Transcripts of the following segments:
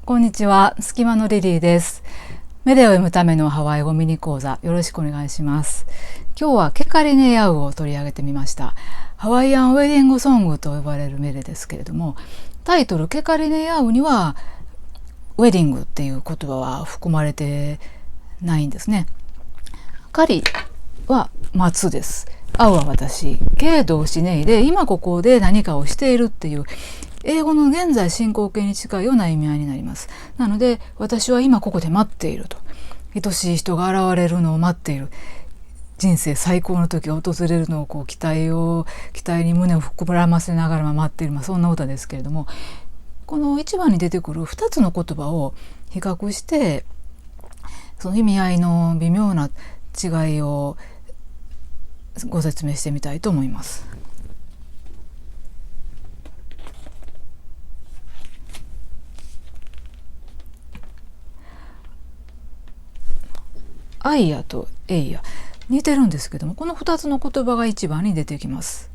こんにちは、隙間のリリーです。メデを読むためのハワイ語ミニ講座、よろしくお願いします。今日はケカリネヤウを取り上げてみました。ハワイアンウェディングソングと呼ばれるメレですけれども、タイトルケカリネヤウにはウェディングっていう言葉は含まれてないんですね。カリは松です。アウは私、ケ動詞ネイで今ここで何かをしているっていう英語の現在進行形に近いような意味合いになります。なので私は今ここで待っていると、愛しい人が現れるのを待っている、人生最高の時が訪れるのを期待に胸を膨らませながら待っている、そんな歌ですけれども、この一番に出てくる2つの言葉を比較してその意味合いの微妙な違いをご説明してみたいと思います。アイヤとエイヤ似てるんですけども、この2つの言葉が一番に出てきます。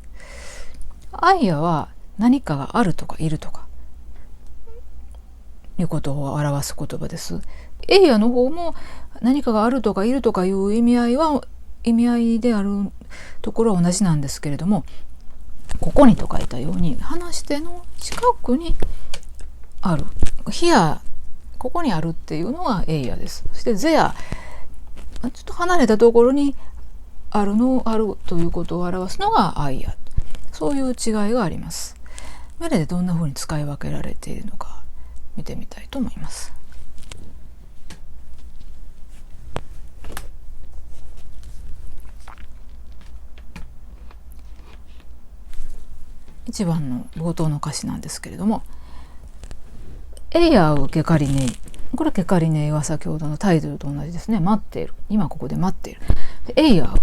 アイヤは何かがあるとかいるとかいうことを表す言葉です。エイヤの方も何かがあるとかいるとかいう意味合いであるところは同じなんですけれども、ここにと書いたように話し手の近くにある、here、ここにあるっていうのがエイヤです。そしてthere、ちょっと離れたところにあるということを表すのがアイヤ。そういう違いがあります。メレでどんな風に使い分けられているのか見てみたいと思います。1番の冒頭の歌詞なんですけれども、エイヤウケカリネイ、これケカリネイは先ほどのタイトルと同じですね。待っている、今ここで待っている。エイヤウ、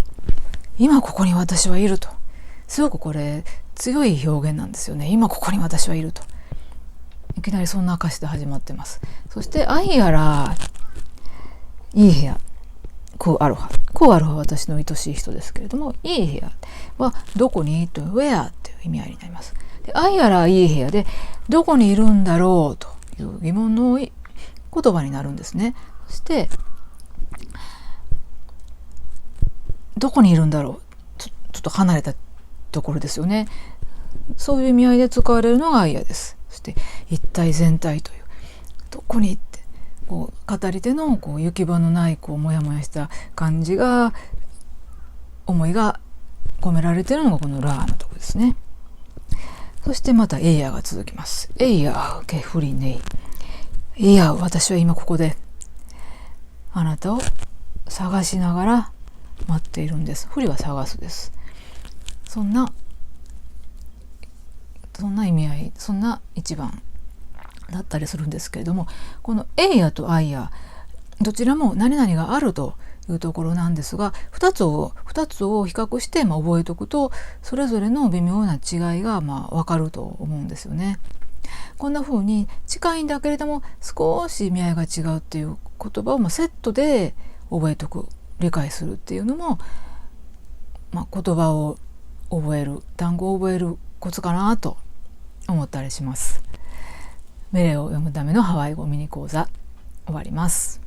今ここに私はいると、すごくこれ強い表現なんですよね。今ここに私はいると、いきなりそんな歌詞で始まってます。そしてアイヤラいい部屋、クーアロハは私の愛しい人ですけれども、いい部屋はどこにという where という意味合いになります。でアイヤラいい部屋でどこにいるんだろうという疑問の言葉になるんですね。そしてどこにいるんだろう、ちょっと離れたところですよね。そういう意味合いで使われるのがアイヤです。そして一体全体という、どこに行って語り手の行き場のないモヤモヤした感じが、思いが込められているのがこのラーのところですね。そしてまたエイヤが続きます。エイヤケフリネイ、エイヤ、私は今ここであなたを探しながら待っているんです。フリは探すです。そんな意味合い、そんな一番だったりするんですけれども、このエイヤとアイヤどちらも何々があるというところなんですが、2つを比較して覚えておくとそれぞれの微妙な違いが分かると思うんですよね。こんな風に近いんだけれども少し意味合いが違うっていう言葉をセットで覚えておく、理解するっていうのも、言葉を覚える、単語を覚えるコツかなと思ったりします。メレを読むためのハワイ語ミニ講座、終わります。